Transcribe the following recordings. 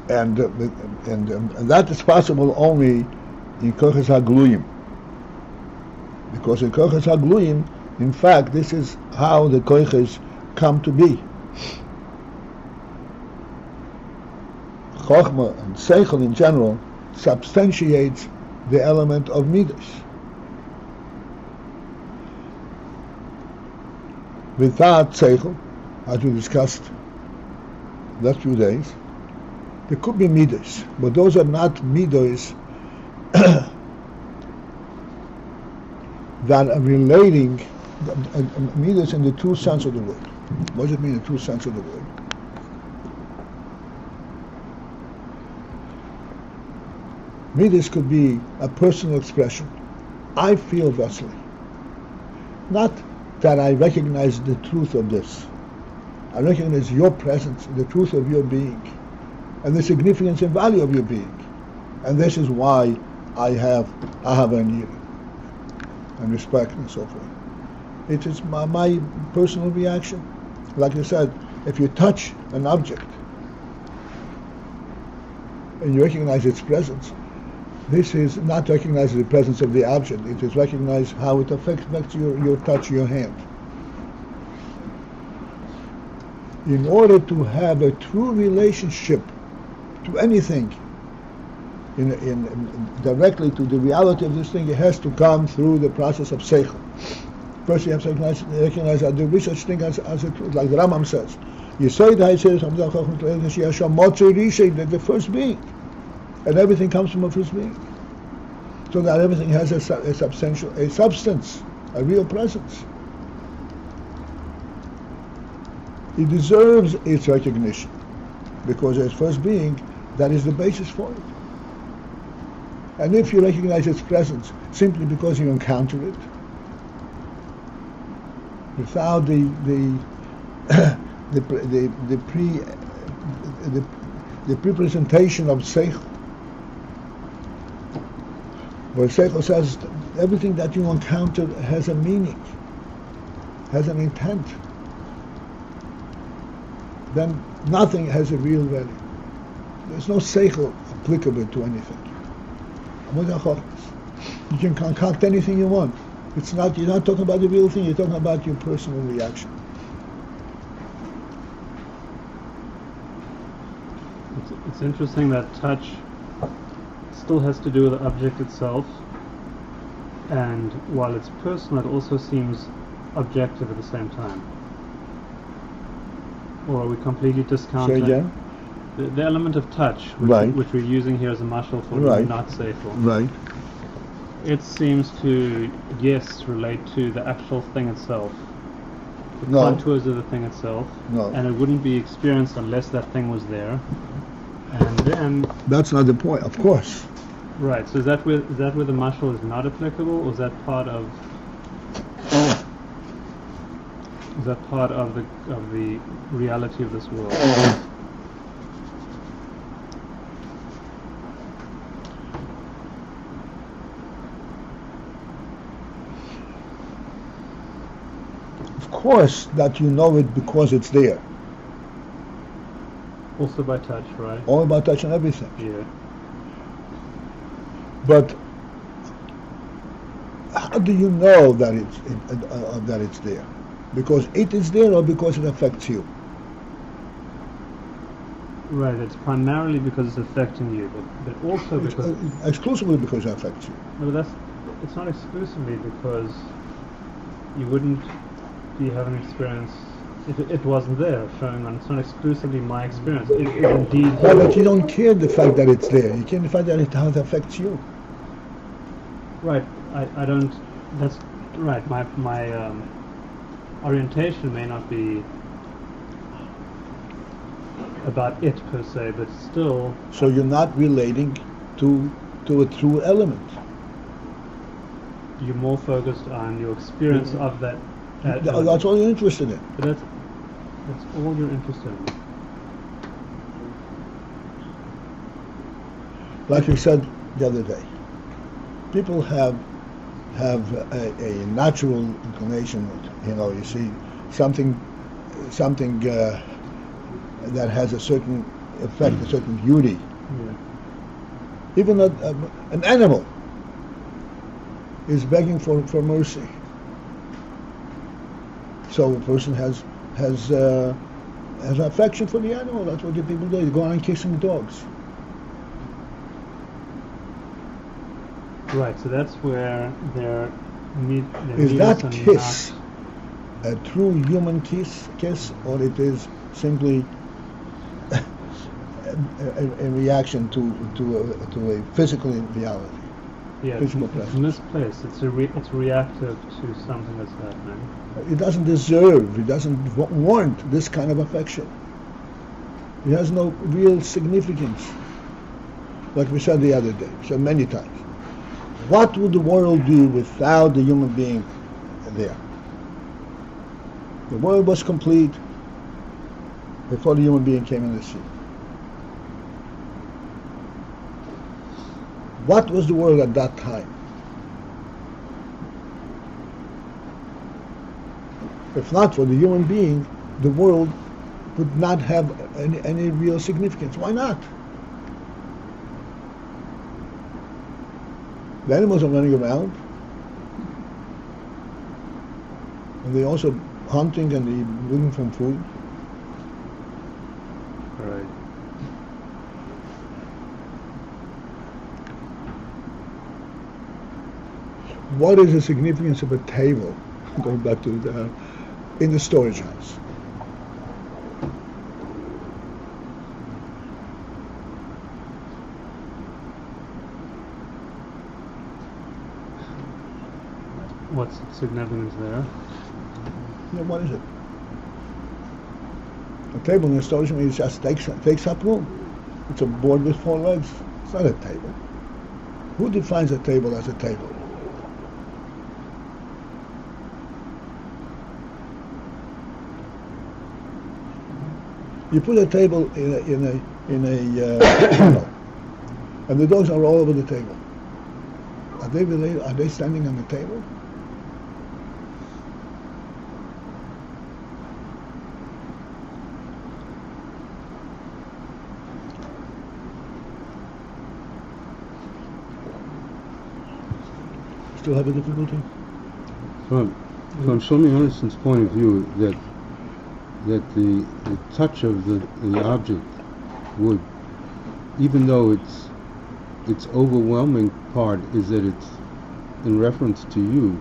And that is possible only in Kochas HaGluyim. Because in Kochas HaGluyim, in fact, this is how the Kochas come to be. Chochmah and sechel in general substantiates the element of midas. Without sechel, as we discussed last few days, there could be midas, but those are not midas that are relating midas in the true sense of the word. What does it mean in the true sense of the word? Midas could be a personal expression. I feel thusly. Not that I recognize the truth of this. I recognize your presence, the truth of your being, and the significance and value of your being. And this is why I have an Iyar and respect and so forth. It is my personal reaction. Like I said, if you touch an object and you recognize its presence, this is not recognizing the presence of the object, it is recognize how it affects your touch, your hand. In order to have a true relationship to anything, in directly to the reality of this thing, it has to come through the process of sechel. First you have to recognize that there is such thing as a truth, like the Rambam says. You say that the first being. And everything comes from a first being. So that everything has a substance, a real presence. It deserves its recognition, because as first being, that is the basis for it. And if you recognize its presence simply because you encounter it, without the pre-presentation of sechel, where sechel says everything that you encounter has a meaning, has an intent, then nothing has a real value. There's no sechel applicable to anything. You can concoct anything you want. You're not talking about the real thing, you're talking about your personal reaction. It's interesting that touch still has to do with the object itself, and while it's personal, it also seems objective at the same time. Or are we completely discounting the element of touch, which we're using here as a mashal for not sechel? Right. It seems to, yes, relate to the actual thing itself, the contours of the thing itself, and it wouldn't be experienced unless that thing was there. And then that's not the point, of course. Right. So is that where the mashal is not applicable, or is that part of? Is that part of the reality of this world? Of course, that you know it because it's there. Also by touch, right? All by touch and everything. Yeah. But how do you know that it's there? Because it is there, or because it affects you? Right. It's primarily because it's affecting you, but also because exclusively because it affects you. No, but it's not exclusively, because you wouldn't be having an experience if it wasn't there showing on. It's not exclusively my experience. It indeed. Yeah, but you don't care the fact that it's there. You care the fact that how it affects you. Right. I don't. That's right. My orientation may not be about it per se, but still. So you're not relating to a true element. You're more focused on your experience of that. That's all you're interested in. But That's all you're interested in. Like we said the other day, people have a natural inclination. You see something that has a certain effect, a certain beauty. Yeah. Even an animal is begging for mercy. So a person has affection for the animal. That's what the people do. They go around kissing dogs. Right. So that's where their is that kiss a true human kiss, or it is simply a reaction to a physical reality? Yeah, physical it's misplaced. It's reactive to something that's happening. It doesn't deserve, it doesn't warrant this kind of affection. It has no real significance. Like we said the other day, so many times. What would the world do without the human being there? The world was complete before the human being came in the scene. What was the world at that time? If not for the human being, the world would not have any real significance. Why not? The animals are running around, and they're also hunting and they're looking for food. Right. What is the significance of a table, going back to in the storage house? What's the significance there? Yeah, what is it? A table in the storage room just takes up room. It's a board with 4 legs. It's not a table. Who defines a table as a table? You put a table in a tunnel, and the dogs are all over the table. Are they standing on the table? Still have a difficulty? From Shlomi Yonasson's point of view, that the touch of the object would, even though its overwhelming part is that it's in reference to you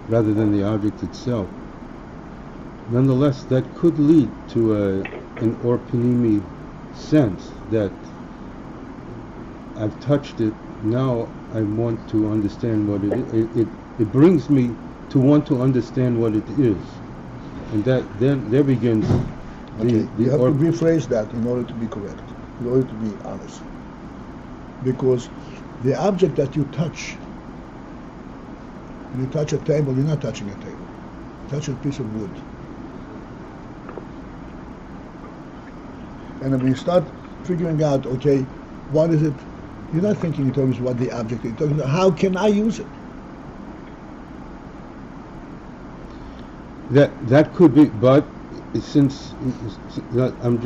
rather than the object itself, nonetheless that could lead to an orpanimi sense that I've touched it, now I want to understand what it is. It brings me to want to understand what it is. And that then there begins you have to rephrase that in order to be correct, in order to be honest. Because the object that you touch, when you touch a table, you're not touching a table. You touch a piece of wood. And when you start figuring out, okay, what is it? You're not thinking in terms of what the object is. You're talking about how can I use it? That could be, but since I'm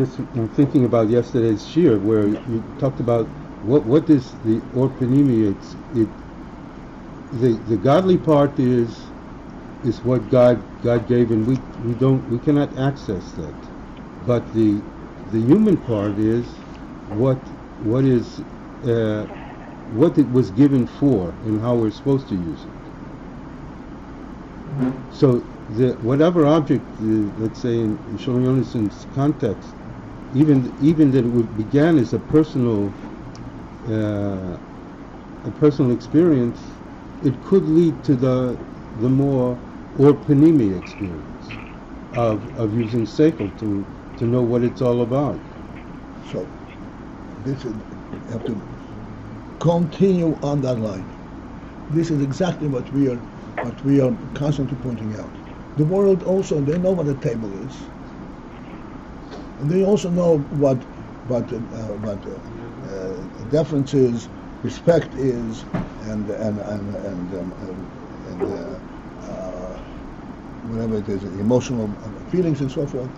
thinking about yesterday's shir where you talked about what is the orpanimi. The godly part is what God gave, and we cannot access that. But the human part is what it was given for and how we're supposed to use it. So whatever object, let's say in Shlomi Yonasson's context, even that it began as a personal experience, it could lead to the more orpanimi experience of using sechel to know what it's all about. So this is, you have to continue on that line. This is exactly what we are constantly pointing out. The world also, they know what a table is. And they also know what deference is, respect is, and whatever it is, emotional feelings and so forth.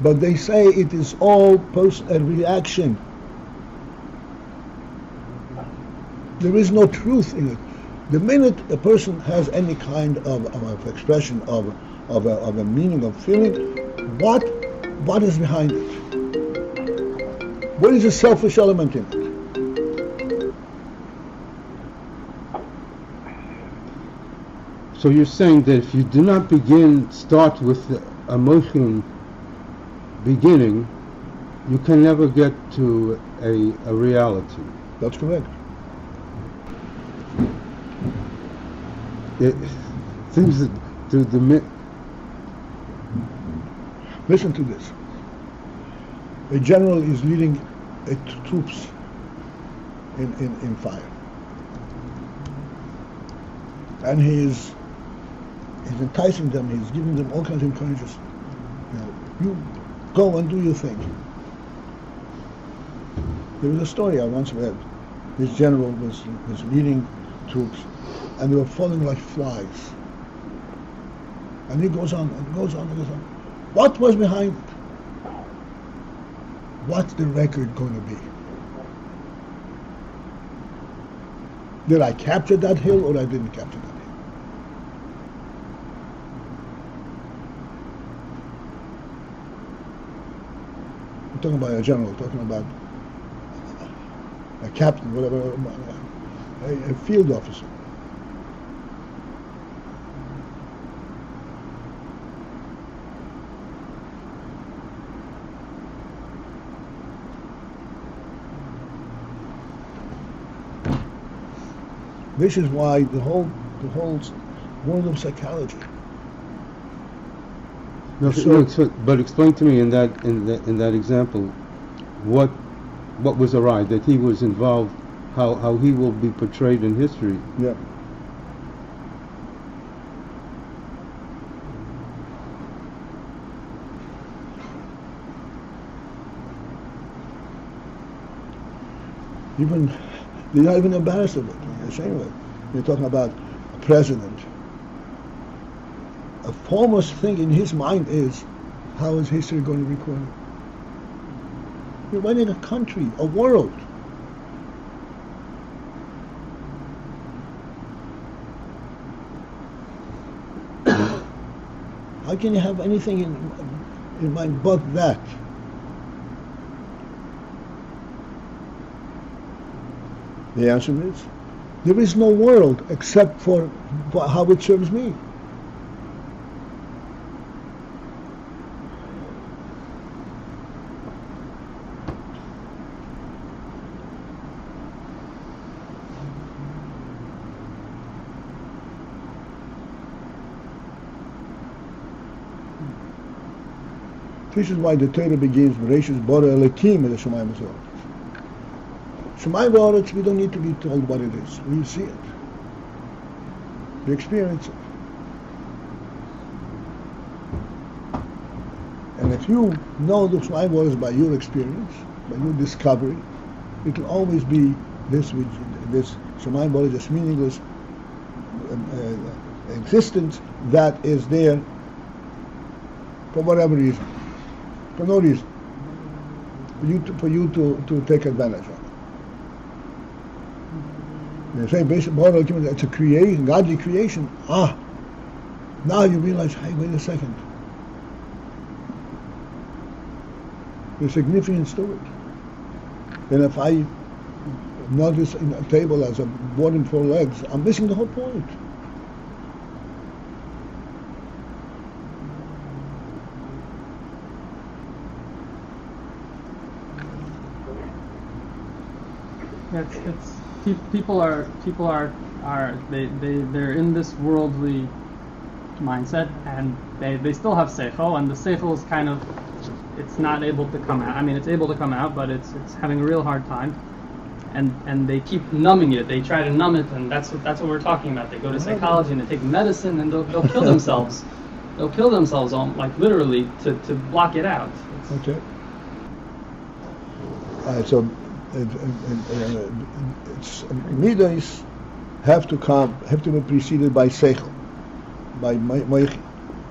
But they say it is all a reaction. There is no truth in it. The minute a person has any kind of expression of a meaning of feeling, what is behind it? What is the selfish element in it? So you're saying that if you do not start with the emotion beginning, you can never get to a reality. That's correct. Things that listen to this. A general is leading troops in fire, and he's enticing them. He's giving them all kinds of encouragements. You go and do your thing. There was a story I once read. This general was leading troops, and they were falling like flies. And he goes on and goes on and goes on. What was behind it? What's the record going to be? Did I capture that hill or I didn't capture that hill? I'm talking about a general, talking about a captain, whatever, a field officer. This is why the whole world of psychology. No, but explain to me in that example, what was awry, that he was involved, how he will be portrayed in history. Yeah. They're not even embarrassed of it. They're ashamed of it. You're talking about a president. A foremost thing in his mind is, how is history going to record it? You're running a country, a world. How can you have anything in mind but that? The answer is, there is no world except for how it serves me. This is why the Torah begins, Bereshis bara Elokim et hashamayim v'ha'aretz. Shamayim v'ha'aretz, we don't need to be told what it is. We see it. We experience it. And if you know the Shamayim v'ha'aretz by your experience, by your discovery, it will always be this Shamayim v'ha'aretz, this meaningless existence that is there for whatever reason. For no reason. For you to take advantage of it. They say it's a creation, godly creation. Now you realize, hey, wait a second. There's significance to it. Then if I notice in a table as a board and 4 legs, I'm missing the whole point. They're in this worldly mindset, and they still have sechel, and the sechel is kind of, it's not able to come out. I mean, it's able to come out, but it's having a real hard time, and they keep numbing it. They try to numb it, and that's what we're talking about. They go to psychology and they take medicine, and they'll kill themselves they'll kill themselves on, like literally, to block it out. Okay. So midas have to be preceded by sechel, by moichin.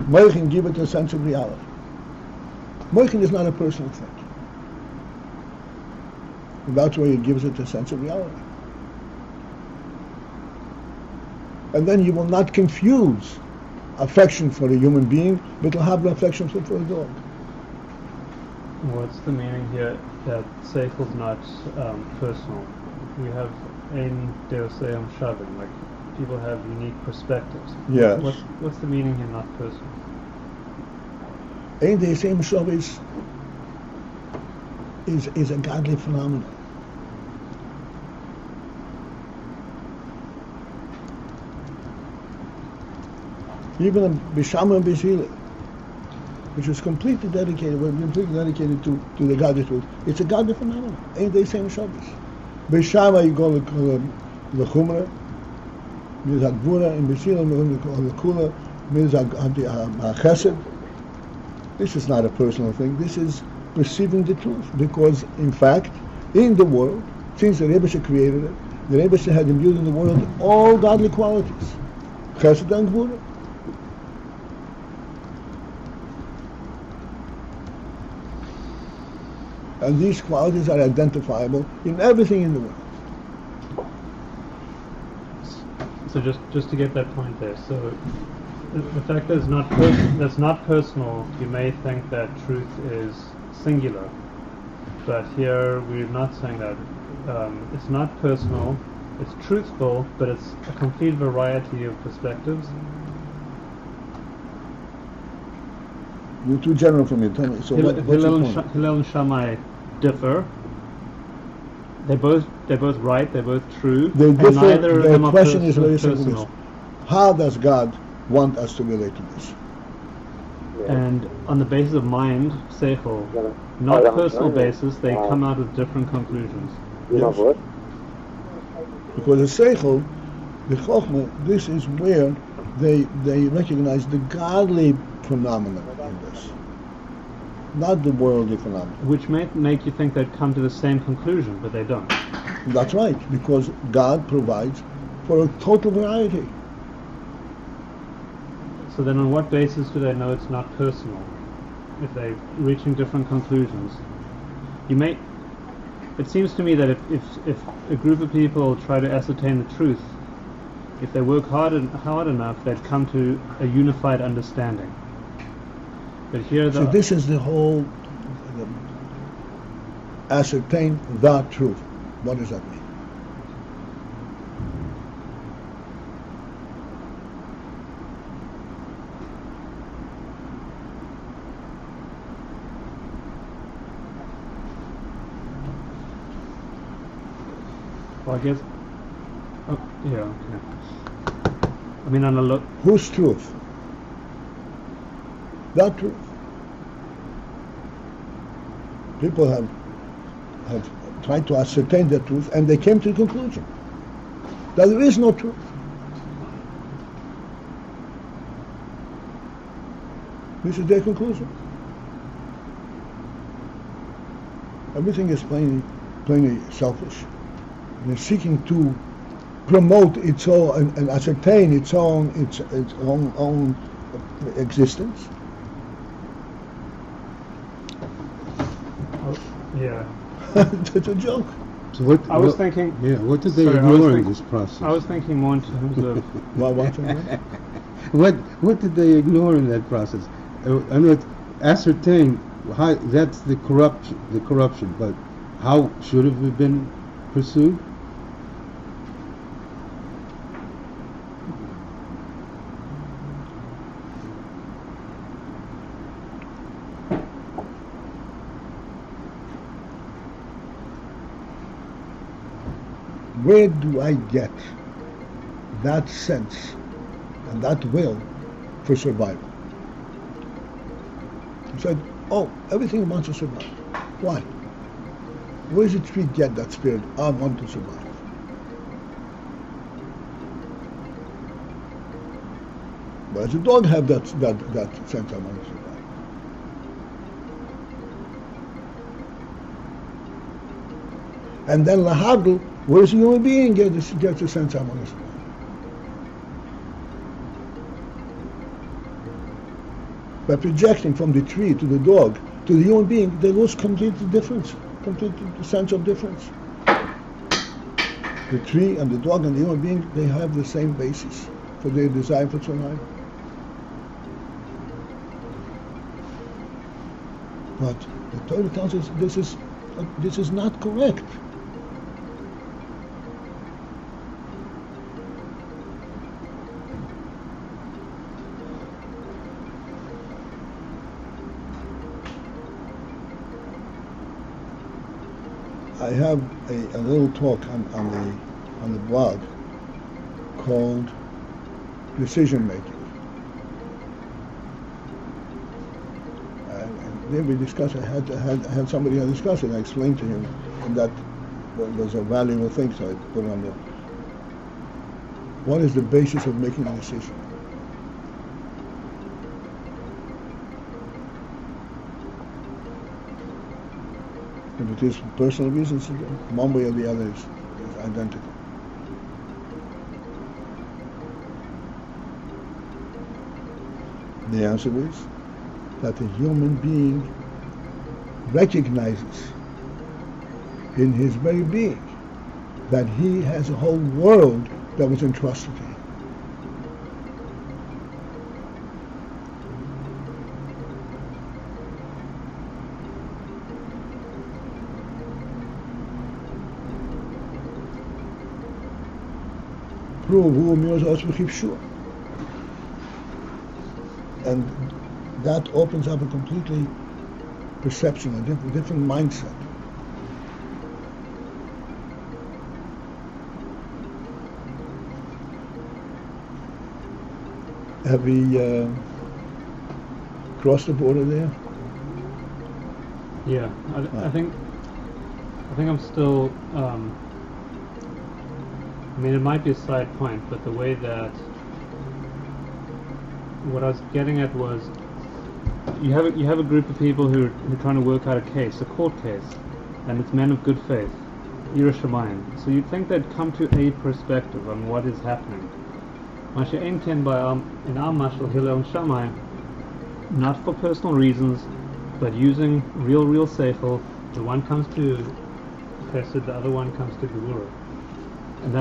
Moichin give it a sense of reality. Moichin is not a personal thing. And that's why it gives it a sense of reality. And then you will not confuse affection for a human being, but you'll have affection for a dog. What's the meaning here that sechel is not personal? We have ein deoseum shavim, like people have unique perspectives. Yes. What's the meaning here, not personal? Ein deoseum shavim is a godly phenomenon. Even a Bishama and Bishila, which is completely dedicated to the godly truth. It's a godly phenomenon. Ain't they same Shabbos? Bishama you go to the Chumrah, means Agvura, and Bishila you call the Kula, means Chesed. This is not a personal thing. This is perceiving the truth, because in fact, in the world, since the Rebbe created it, the Rebbe had imbued in the world all godly qualities, Chesed and Gvura. And these qualities are identifiable in everything in the world. So just to get that point there, so the fact that that's not personal, you may think that truth is singular, but here we're not saying that. It's not personal, it's truthful, but it's a complete variety of perspectives. You're too general for me. Tell me. So Hillel and Shammai differ. They're both right. They're both true. They differ. And neither The of question them is very simple. personal. How does God want us to relate to this? And on the basis of mind, sechel, not personal basis, they come out with different conclusions. Yes. Because the sechel, the chokhmah, this is where they recognize the godly phenomenon in this, not the worldly phenomenon. Which may make you think they'd come to the same conclusion, but they don't. That's right, because God provides for a total variety. So then on what basis do they know it's not personal? If they're reaching different conclusions. It seems to me that if a group of people try to ascertain the truth, if they work hard enough, they'd come to a unified understanding. But here, So this is the whole ascertain the truth. What does that mean? Well, I guess. Oh, yeah. Okay. I mean, on a look. Whose truth? That truth. People have tried to ascertain the truth, and they came to the conclusion that there is no truth. This is their conclusion. Everything is plainly selfish. And it's seeking to promote its own and ascertain its own existence. Yeah. It's a joke. So what? I was thinking. Yeah. What did they ignore in this process? I was thinking more in terms of. What did they ignore in that process? I know ascertain. That's the corruption. But how should have it been pursued? Where do I get that sense and that will for survival? He said, oh, everything wants to survive. Why? Where does the tree get that spirit? I want to survive. Whereas the dog have that sense harmonious supply. And then lahavdil, where does a human being gets a sense harmonious supply? By projecting from the tree to the dog to the human being, they lose completely difference, completely the sense of difference. The tree and the dog and the human being, they have the same basis for their desire for tzonai. But the Torah tells us this is not correct. I have a little talk on the blog called Decision Making. And there we discussed. I had somebody discuss it. I explained to him, and that was a valuable thing. So I put it on there. What is the basis of making a decision? If it is for personal reasons, one way or the other is identical. The answer is that a human being recognizes in his very being that he has a whole world that was entrusted to him. And that opens up a completely perception, a different mindset. Have we crossed the border there? Yeah, I think I'm still. I mean, it might be a side point, but the way that what I was getting at was you have a group of people who are trying to work out a case, a court case, and it's men of good faith, Yerushalayim. So you'd think they'd come to a perspective on what is happening. Masha'en ken by in our mashal Hillel and Shammai, not for personal reasons, but using real sechel. The one comes to chesed, the other one comes to gevura, and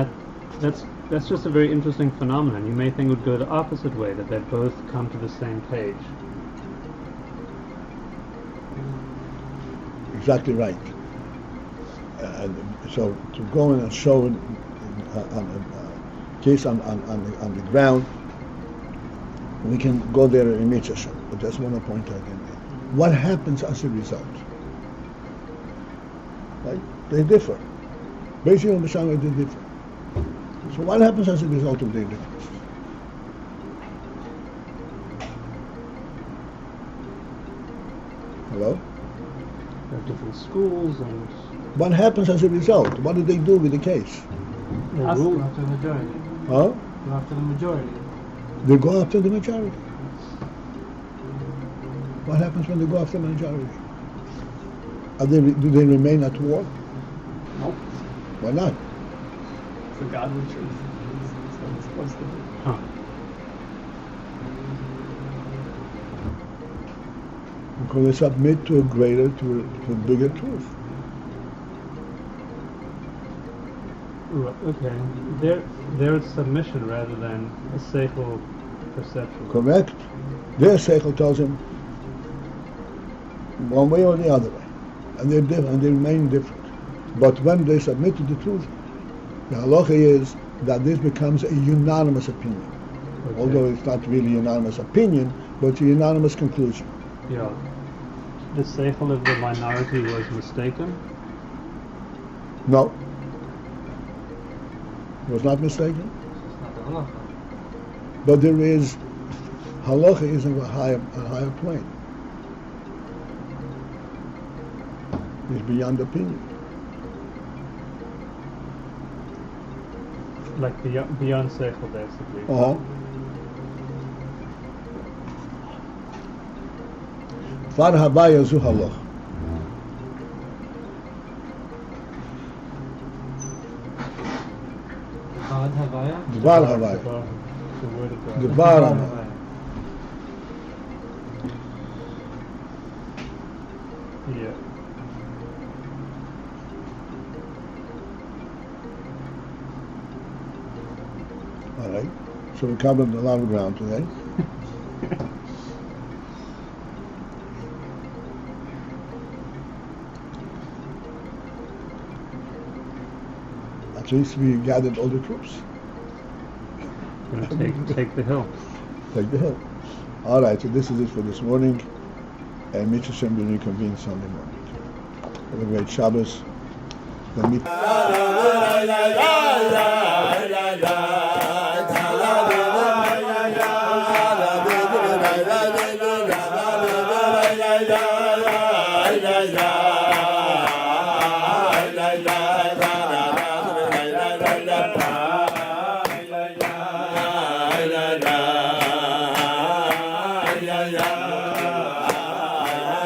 that's just a very interesting phenomenon. You may think it would go the opposite way, that they both come to the same page. Exactly right. And so to go in and show a case on the ground, we can go there in Mitzvah, but that's one point I can make. What happens as a result? Right? They differ. Basically, on the Shammai, they differ. So what happens as a result of their difference? Hello? There are different schools and... What happens as a result? What do they do with the case? They go after the majority. Huh? Go after the majority. They go after the majority. What happens when they go after the majority? Do they remain at war? Nope. Why not? It's the godly truth. That's what it's supposed to be. Huh. Because they submit to a bigger truth. Okay. Their submission rather than a sechel perception. Correct. Their sechel tells them one way or the other way, and they're different, and they remain different. But when they submit to the truth, the halacha is that this becomes a unanimous opinion. Okay. Although it's not really a unanimous opinion, but it's a unanimous conclusion. Yeah. The sechel of the minority was mistaken? No. It was not mistaken. It's not the halacha. But there is, halacha is on a higher plane. It's beyond opinion. Like beyond sechel, basically. Uh-huh. Far Havaya zu Haloch. Dvar Havaya. The word of God. Dvar Havaya. Yeah. All right. So we covered a lot of ground today. At least we gathered all the troops. Take the hill. Take the hill. All right, so this is it for this morning. And Mitzvah Shem will reconvene Sunday morning. Have a great Shabbos. Then meet